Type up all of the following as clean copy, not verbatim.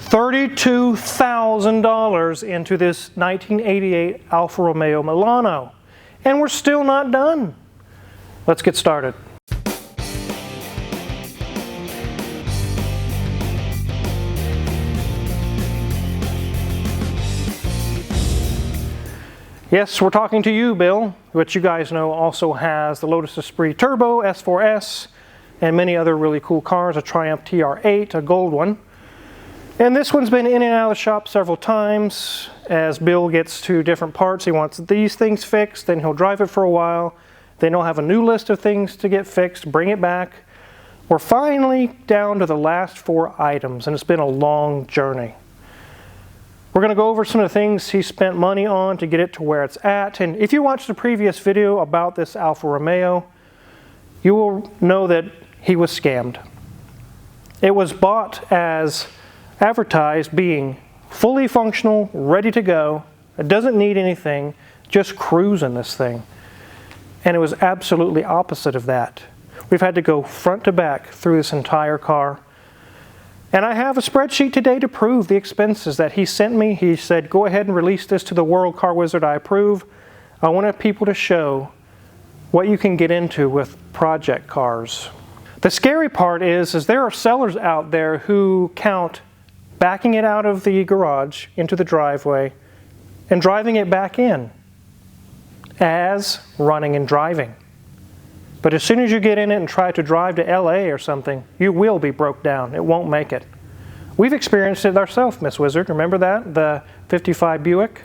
$32,000 into this 1988 Alfa Romeo Milano. And we're still not done. Let's get started. Yes, we're talking to you, Bill, which you guys know also has the Lotus Esprit Turbo, S4S, and many other really cool cars, a Triumph TR8, a gold one. And this one's been in and out of the shop several times. As Bill gets to different parts, he wants these things fixed, then he'll drive it for a while, then he'll have a new list of things to get fixed, bring it back. We're finally down to the last 4 items, and it's been a long journey. We're going to go over some of the things he spent money on to get it to where it's at. And if you watched the previous video about this Alfa Romeo, you will know that he was scammed. It was bought as advertised being fully functional, ready to go. It doesn't need anything, just cruising this thing. And it was absolutely opposite of that. We've had to go front to back through this entire car. And I have a spreadsheet today to prove the expenses that he sent me. He said, go ahead and release this to the world, Car Wizard, I approve. I wanted people to show what you can get into with project cars. The scary part is there are sellers out there who count backing it out of the garage into the driveway and driving it back in as running and driving. But as soon as you get in it and try to drive to LA or something, you will be broke down. It won't make it. We've experienced it ourselves, Miss Wizard. Remember that? The 55 Buick?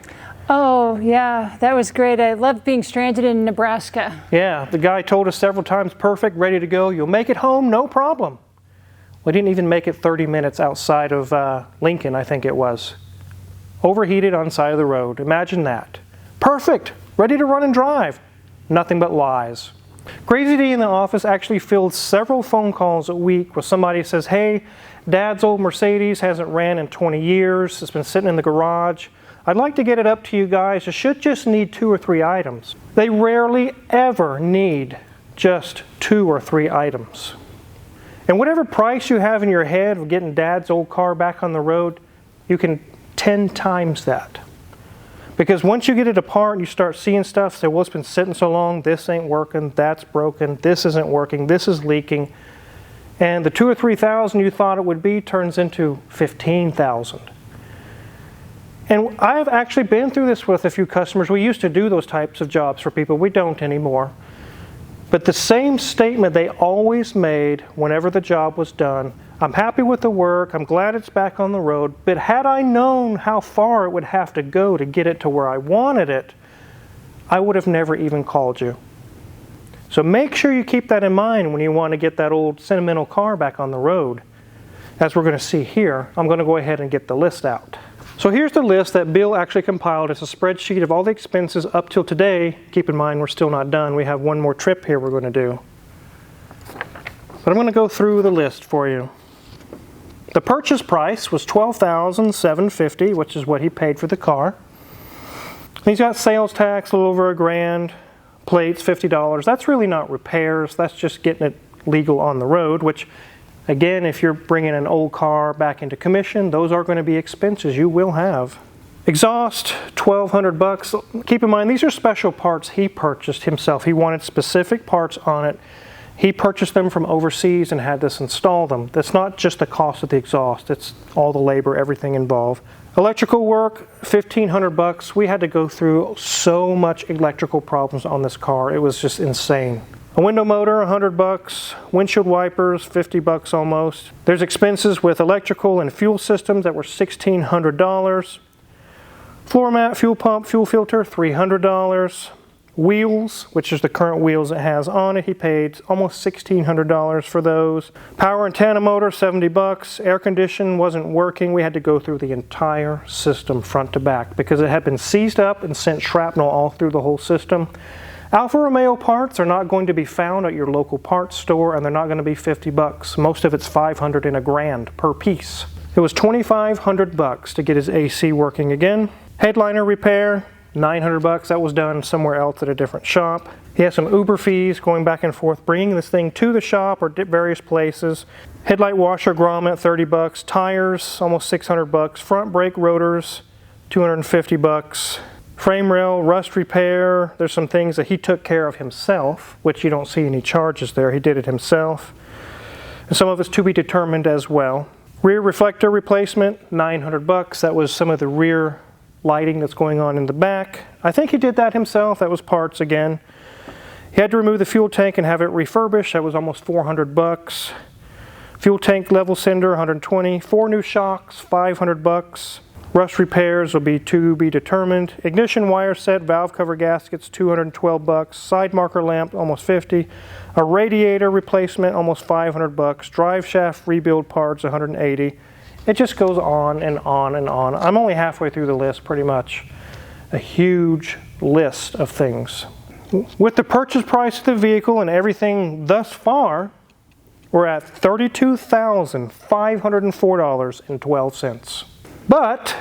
Oh, yeah. That was great. I loved being stranded in Nebraska. Yeah. The guy told us several times, perfect, ready to go. You'll make it home, no problem. We didn't even make it 30 minutes outside of Lincoln, I think it was. Overheated on the side of the road. Imagine that. Perfect. Ready to run and drive. Nothing but lies. Crazy D in the office actually fields several phone calls a week where somebody says, hey, Dad's old Mercedes hasn't ran in 20 years. It's been sitting in the garage. I'd like to get it up to you guys. It should just need 2 or 3 items. They rarely ever need just 2 or 3 items. And whatever price you have in your head of getting Dad's old car back on the road, you can 10 times that. Because once you get it apart and you start seeing stuff, say, well, it's been sitting so long, this ain't working, that's broken, this isn't working, this is leaking. And the 2,000 or 3,000 you thought it would be turns into 15,000. And I've actually been through this with a few customers. We used to do those types of jobs for people. We don't anymore. But the same statement they always made whenever the job was done, I'm happy with the work, I'm glad it's back on the road, but had I known how far it would have to go to get it to where I wanted it, I would have never even called you. So make sure you keep that in mind when you want to get that old sentimental car back on the road. As we're going to see here, I'm going to go ahead and get the list out. So here's the list that Bill actually compiled. It's a spreadsheet of all the expenses up till today. Keep in mind, we're still not done. We have one more trip here we're going to do. But I'm going to go through the list for you. The purchase price was $12,750, which is what he paid for the car. He's got sales tax, a little over $1,000, plates, $50. That's really not repairs. That's just getting it legal on the road, which, again, if you're bringing an old car back into commission, those are going to be expenses you will have. Exhaust, $1,200. Keep in mind, these are special parts he purchased himself. He wanted specific parts on it. He purchased them from overseas and had this install them. That's not just the cost of the exhaust. It's all the labor, everything involved. Electrical work, $1,500. We had to go through so much electrical problems on this car. It was just insane. A window motor, $100. Windshield wipers, $50 almost. There's expenses with electrical and fuel systems that were $1,600. Floor mat, fuel pump, fuel filter, $300. Wheels, which is the current wheels it has on it, he paid almost $1,600 for those. Power antenna motor, $70. Air condition wasn't working. We had to go through the entire system front to back because it had been seized up and sent shrapnel all through the whole system. Alfa Romeo parts are not going to be found at your local parts store, and they're not going to be $50. Most of it's $500 and $1,000 per piece. It was $2,500 to get his AC working again. Headliner repair, $900. That was done somewhere else at a different shop. He has some Uber fees going back and forth, bringing this thing to the shop or various places. Headlight washer grommet, 30 bucks. Tires, almost 600 bucks. Front brake rotors, 250 bucks. Frame rail, rust repair. There's some things that he took care of himself, which you don't see any charges there. He did it himself. And some of it's to be determined as well. Rear reflector replacement, 900 bucks. That was some of the rear lighting that's going on in the back. I think he did that himself. That was parts again. He had to remove the fuel tank and have it refurbished. That was almost 400 bucks. Fuel tank level sender, 120. 4 new shocks, 500 bucks. Rust repairs will be to be determined. Ignition wire set, valve cover gaskets, 212 bucks. Side marker lamp, almost 50. A radiator replacement, almost 500 bucks. Drive shaft rebuild parts, 180. It just goes on and on and on. I'm only halfway through the list, pretty much. A huge list of things. With the purchase price of the vehicle and everything thus far, we're at $32,504.12. But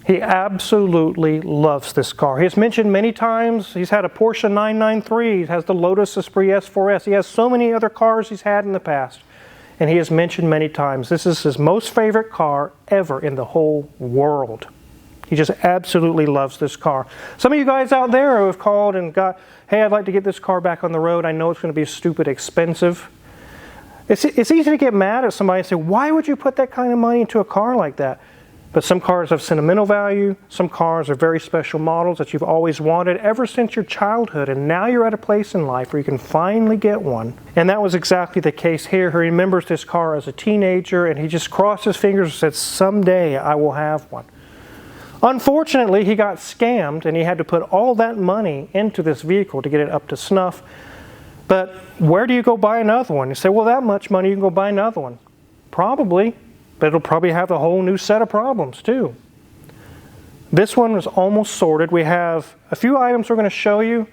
he absolutely loves this car. He has mentioned many times he's had a Porsche 993, he has the Lotus Esprit S4S. He has so many other cars he's had in the past. And he has mentioned many times this is his most favorite car ever in the whole world. He just absolutely loves this car. Some of you guys out there who have called and got, hey, I'd like to get this car back on the road. I know it's going to be stupid expensive. It's easy to get mad at somebody and say, why would you put that kind of money into a car like that? But some cars have sentimental value. Some cars are very special models that you've always wanted ever since your childhood. And now you're at a place in life where you can finally get one. And that was exactly the case here. He remembers this car as a teenager and he just crossed his fingers and said, someday I will have one. Unfortunately, he got scammed and he had to put all that money into this vehicle to get it up to snuff. But where do you go buy another one? You say, well, that much money, you can go buy another one. Probably, but it'll probably have a whole new set of problems too. This one was almost sorted. We have a few items we're going to show you.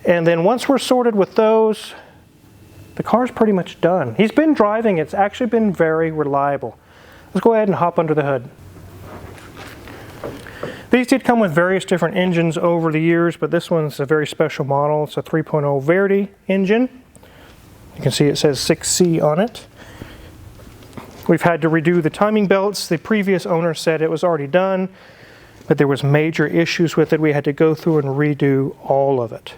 And then once we're sorted with those, the car's pretty much done. He's been driving. It's actually been very reliable. Let's go ahead and hop under the hood. These did come with various different engines over the years, but this one's a very special model. It's a 3.0 Verdi engine. You can see it says 6C on it. We've had to redo the timing belts. The previous owner said it was already done, but there was major issues with it. We had to go through and redo all of it.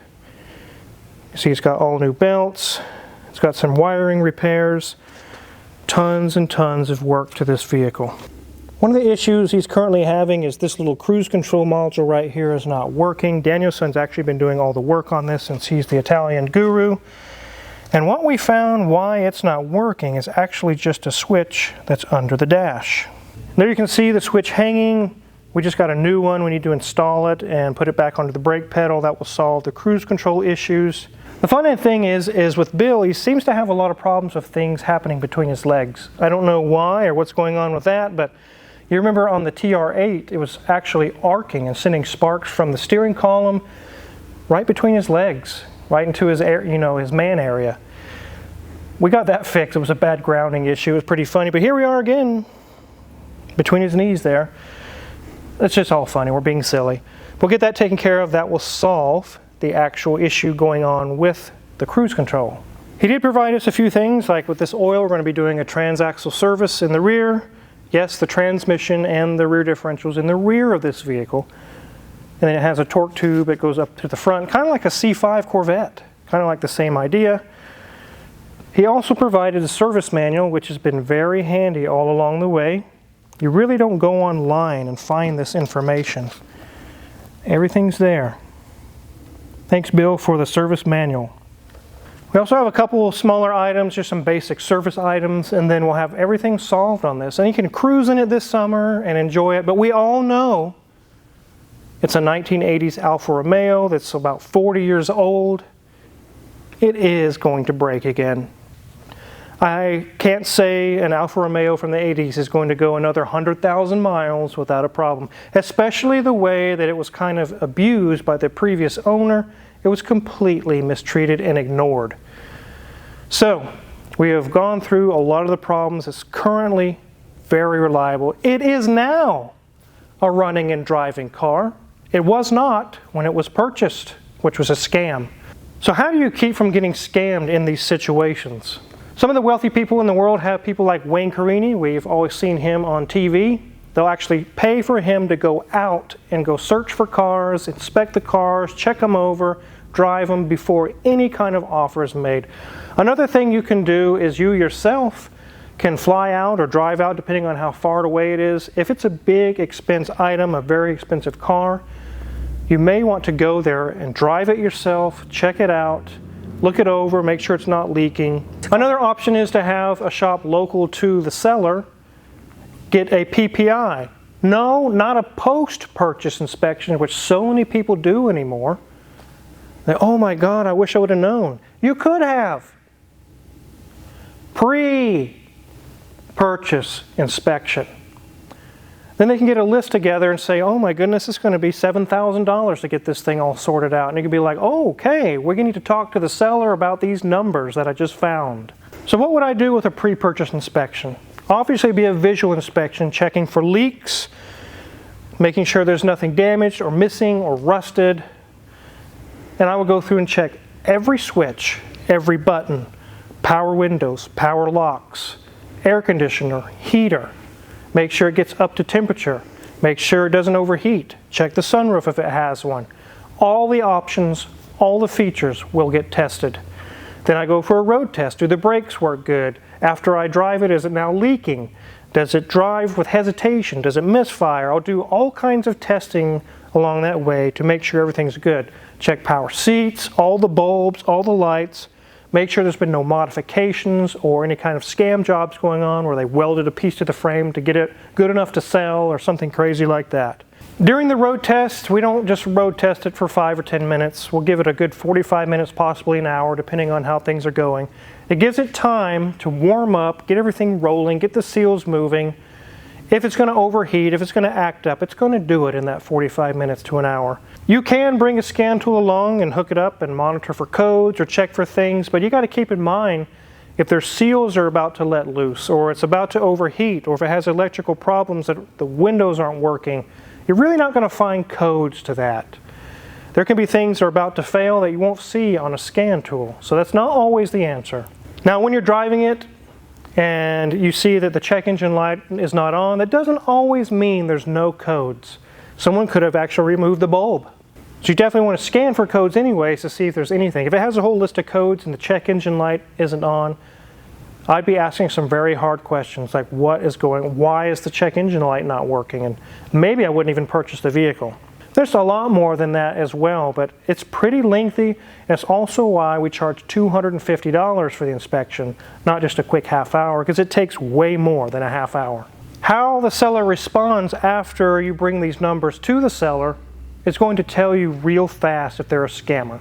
You see it's got all new belts. It's got some wiring repairs. Tons and tons of work to this vehicle. One of the issues he's currently having is this little cruise control module right here is not working. Danielson's actually been doing all the work on this since he's the Italian guru. And what we found why it's not working is actually just a switch that's under the dash. There you can see the switch hanging. We just got a new one. We need to install it and put it back onto the brake pedal. That will solve the cruise control issues. The funny thing is with Bill, he seems to have a lot of problems with things happening between his legs. I don't know why or what's going on with that, but you remember on the TR8, it was actually arcing and sending sparks from the steering column right between his legs, right into his his man area. We got that fixed. It was a bad grounding issue. It was pretty funny, but here we are again, between his knees there. It's just all funny. We're being silly. We'll get that taken care of. That will solve the actual issue going on with the cruise control. He did provide us a few things, like with this oil, we're going to be doing a transaxle service in the rear. Yes, the transmission and the rear differentials in the rear of this vehicle. And then it has a torque tube that goes up to the front, kind of like a C5 Corvette, kind of like the same idea. He also provided a service manual, which has been very handy all along the way. You really don't go online and find this information. Everything's there. Thanks, Bill, for the service manual. We also have a couple of smaller items, just some basic service items, and then we'll have everything solved on this. And you can cruise in it this summer and enjoy it, but we all know it's a 1980s Alfa Romeo that's about 40 years old. It is going to break again. I can't say an Alfa Romeo from the 80s is going to go another 100,000 miles without a problem, especially the way that it was kind of abused by the previous owner. It was completely mistreated and ignored. So, we have gone through a lot of the problems. It's currently very reliable. It is now a running and driving car. It was not when it was purchased, which was a scam. So how do you keep from getting scammed in these situations? Some of the wealthy people in the world have people like Wayne Carini. We've always seen him on TV. They'll actually pay for him to go out and go search for cars, inspect the cars, check them over, drive them before any kind of offer is made. Another thing you can do is you yourself can fly out or drive out depending on how far away it is. If it's a big expense item, a very expensive car, you may want to go there and drive it yourself, check it out, look it over, make sure it's not leaking. Another option is to have a shop local to the seller get a PPI. No, not a post-purchase inspection, which so many people do anymore. Oh my God, I wish I would have known. You could have. Pre-purchase inspection. Then they can get a list together and say, oh my goodness, it's going to be $7,000 to get this thing all sorted out. And you can be like, oh, okay, we're going to need to talk to the seller about these numbers that I just found. So what would I do with a pre-purchase inspection? Obviously, it'd be a visual inspection, checking for leaks, making sure there's nothing damaged or missing or rusted. And I would go through and check every switch, every button, power windows, power locks, air conditioner, heater. Make sure it gets up to temperature. Make sure it doesn't overheat. Check the sunroof if it has one. All the options, all the features will get tested. Then I go for a road test. Do the brakes work good? After I drive it, is it now leaking? Does it drive with hesitation? Does it misfire? I'll do all kinds of testing along that way to make sure everything's good. Check power seats, all the bulbs, all the lights. Make sure there's been no modifications or any kind of scam jobs going on where they welded a piece to the frame to get it good enough to sell or something crazy like that. During the road test, we don't just road test it for 5 or 10 minutes. We'll give it a good 45 minutes, possibly an hour, depending on how things are going. It gives it time to warm up, get everything rolling, get the seals moving. If it's going to overheat, if it's going to act up, it's going to do it in that 45 minutes to an hour. You can bring a scan tool along and hook it up and monitor for codes or check for things, but you got to keep in mind if their seals are about to let loose or it's about to overheat or if it has electrical problems that the windows aren't working, you're really not going to find codes to that. There can be things that are about to fail that you won't see on a scan tool, so that's not always the answer. Now when you're driving it and you see that the check engine light is not on, that doesn't always mean there's no codes. Someone could have actually removed the bulb. So you definitely want to scan for codes anyways to see if there's anything. If it has a whole list of codes and the check engine light isn't on, I'd be asking some very hard questions like why is the check engine light not working? And maybe I wouldn't even purchase the vehicle. There's a lot more than that as well, but it's pretty lengthy, and it's also why we charge $250 for the inspection, not just a quick half hour, because it takes way more than a half hour. How the seller responds after you bring these numbers to the seller is going to tell you real fast if they're a scammer.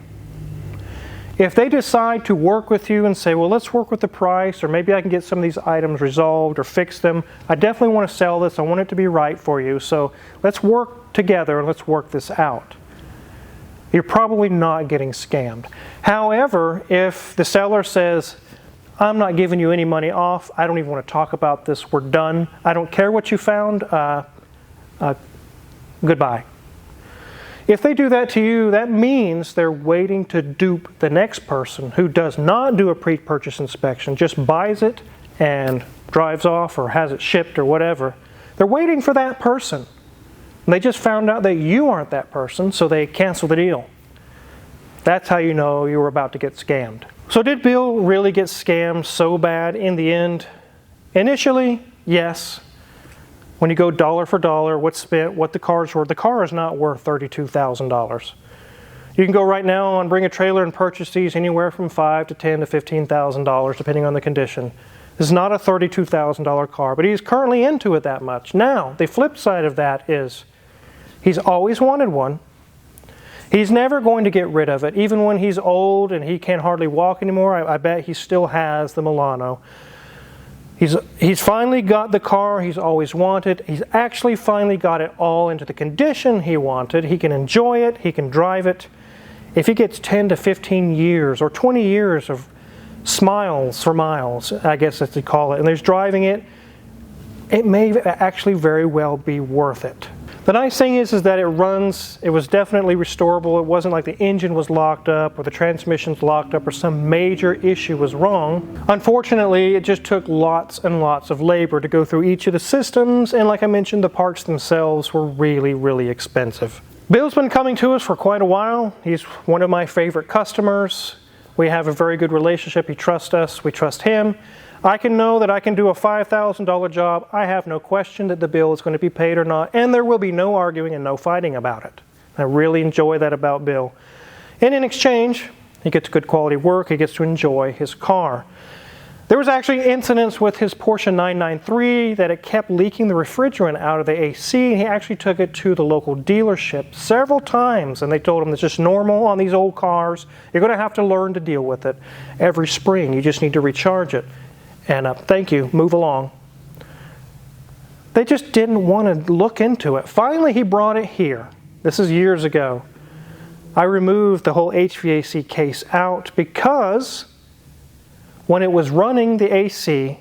If they decide to work with you and say, well, let's work with the price, or maybe I can get some of these items resolved or fix them. I definitely want to sell this. I want it to be right for you. So let's work together and let's work this out. You're probably not getting scammed. However, if the seller says, I'm not giving you any money off, I don't even want to talk about this, we're done, I don't care what you found, goodbye. If they do that to you, that means they're waiting to dupe the next person who does not do a pre-purchase inspection, just buys it and drives off or has it shipped or whatever. They're waiting for that person. They just found out that you aren't that person, so they cancel the deal. That's how you know you were about to get scammed. So did Bill really get scammed so bad in the end? Initially, yes. When you go dollar for dollar, what's spent, what the car's worth, the car is not worth $32,000. You can go right now and bring a trailer and purchase these anywhere from $5,000 to $10,000 to $15,000, depending on the condition. This is not a $32,000 car, but he's currently into it that much. Now, the flip side of that is he's always wanted one. He's never going to get rid of it. Even when he's old and he can't hardly walk anymore, I bet he still has the Milano. He's finally got the car he's always wanted. He's actually finally got it all into the condition he wanted. He can enjoy it. He can drive it. If he gets 10 to 15 years or 20 years of smiles for miles, I guess as they call it, and there's driving it, it may actually very well be worth it. The nice thing is that it runs, it was definitely restorable. It wasn't like the engine was locked up or the transmission's locked up or some major issue was wrong. Unfortunately, it just took lots and lots of labor to go through each of the systems, and like I mentioned, the parts themselves were really, really expensive. Bill's been coming to us for quite a while. He's one of my favorite customers. We have a very good relationship. He trusts us, we trust him. I can know that I can do a $5,000 job. I have no question that the bill is going to be paid or not, and there will be no arguing and no fighting about it. I really enjoy that about Bill. And in exchange, he gets good quality work, he gets to enjoy his car. There was actually incidents with his Porsche 993 that it kept leaking the refrigerant out of the AC. He actually took it to the local dealership several times, and they told him it's just normal on these old cars. You're going to have to learn to deal with it. Every spring, you just need to recharge it. And thank you, move along. They just didn't want to look into it. Finally, he brought it here. This is years ago. I removed the whole HVAC case out because when it was running the AC,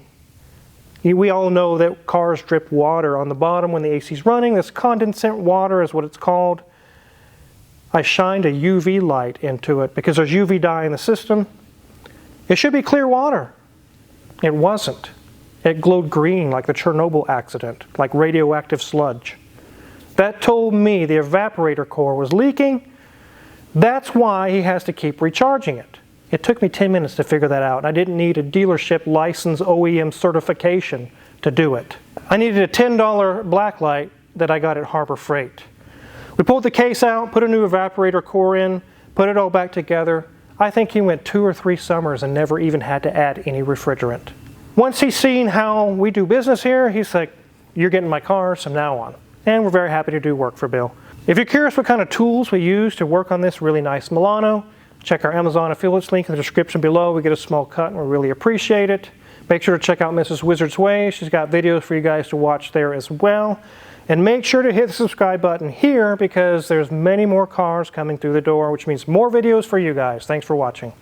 we all know that cars drip water on the bottom when the AC is running. This condensate water is what it's called. I shined a UV light into it because there's UV dye in the system. It should be clear water. It wasn't. It glowed green like the Chernobyl accident, like radioactive sludge. That told me the evaporator core was leaking. That's why he has to keep recharging it. It took me 10 minutes to figure that out, and I didn't need a dealership license OEM certification to do it. I needed a $10 black light that I got at Harbor Freight. We pulled the case out, put a new evaporator core in, put it all back together. I think he went 2 or 3 summers and never even had to add any refrigerant. Once he's seen how we do business here, he's like, you're getting my car from now on. And we're very happy to do work for Bill. If you're curious what kind of tools we use to work on this really nice Milano, check our Amazon affiliates link in the description below. We get a small cut and we really appreciate it. Make sure to check out Mrs. Wizard's Way. She's got videos for you guys to watch there as well. And make sure to hit the subscribe button here because there's many more cars coming through the door, which means more videos for you guys. Thanks for watching.